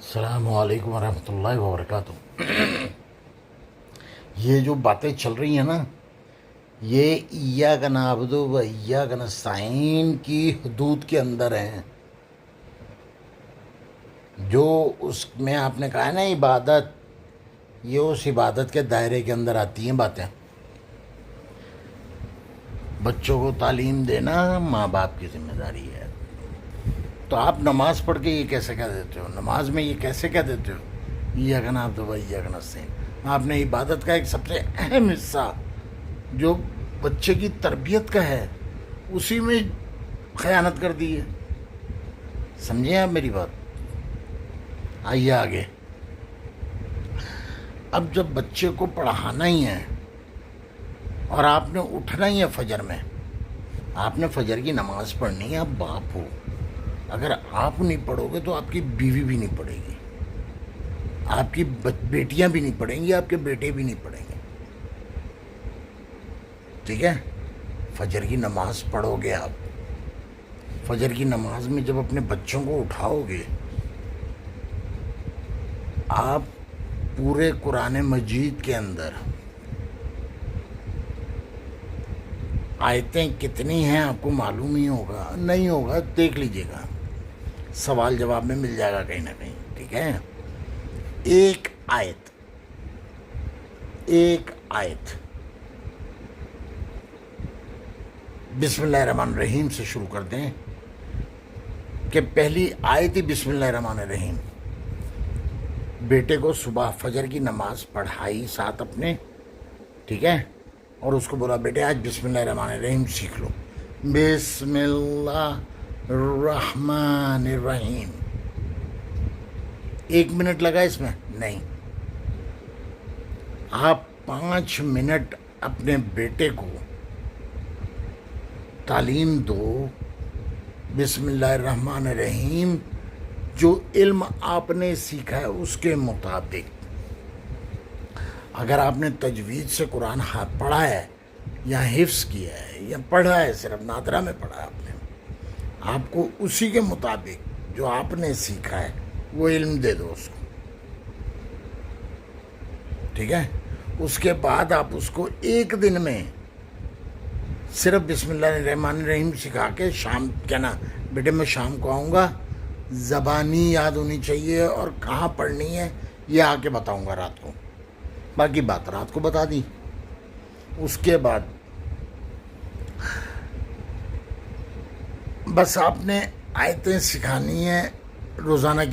السلام علیکم ورحمۃ اللہ وبرکاتہ۔ یہ جو باتیں چل رہی ہیں نا، یہ ایاک نعبد و ایاک نستعین کی حدود کے اندر ہیں۔ جو اس میں آپ نے کہا ہے نا عبادت، یہ اس عبادت کے دائرے کے اندر آتی ہیں باتیں۔ بچوں کو تعلیم دینا ماں باپ کی ذمہ داری ہے۔ تو آپ نماز پڑھ کے یہ کیسے کہہ دیتے ہو؟ نماز میں یہ کیسے کہہ دیتے ہو ایاک نعبد و ایاک نستعین؟ آپ نے عبادت کا ایک سب سے اہم حصہ جو بچے کی تربیت کا ہے، اسی میں خیانت کر دی ہے۔ سمجھیں آپ میری بات؟ آئیے آگے۔ اب جب بچے کو پڑھانا ہی ہے اور آپ نے اٹھنا ہی ہے فجر میں، آپ نے فجر کی نماز پڑھنی ہے، آپ باپ ہو۔ اگر آپ نہیں پڑھو گے تو آپ کی بیوی بھی نہیں پڑھے گی، آپ کی بیٹیاں بھی نہیں پڑھیں گی، آپ کے بیٹے بھی نہیں پڑھیں گے۔ ٹھیک ہے؟ فجر کی نماز پڑھو گے آپ۔ فجر کی نماز میں جب اپنے بچوں کو اٹھاؤ گے، آپ پورے قرآن مجید کے اندر آیتیں کتنی ہیں آپ کو معلوم ہی ہوگا، نہیں ہوگا دیکھ لیجئے گا، سوال جواب میں مل جائے گا کہیں نہ کہیں۔ ٹھیک ہے؟ ایک آیت بسم اللہ الرحمن الرحیم سے شروع کر دیں کہ پہلی آیت ہی بسم اللہ الرحمن الرحیم۔ بیٹے کو صبح فجر کی نماز پڑھائی ساتھ اپنے، ٹھیک ہے، اور اس کو بولا بیٹے آج بسم اللہ الرحمن الرحیم سیکھ لو۔ بسم اللہ الرحمن الرحیم۔ 1 منٹ لگا اس میں؟ نہیں۔ آپ 5 منٹ اپنے بیٹے کو تعلیم دو بسم اللہ الرحمن الرحیم، جو علم آپ نے سیکھا ہے اس کے مطابق۔ اگر آپ نے تجوید سے قرآن پڑھا ہے یا حفظ کیا ہے یا پڑھا ہے، صرف نادرہ میں پڑھا ہے آپ نے، آپ کو اسی کے مطابق جو آپ نے سیکھا ہے وہ علم دے دو اس کو۔ ٹھیک ہے؟ اس کے بعد آپ اس کو 1 دن میں صرف بسم اللہ الرحمن الرحیم سکھا کے شام کہنا بیٹے میں شام کو آؤں گا، زبانی یاد ہونی چاہیے اور کہاں پڑھنی ہے یہ آ کے بتاؤں گا رات کو۔ باقی بات رات کو بتا دی۔ اس کے بعد بس آپ نے آیتیں سکھانی ہیں روزانہ کی۔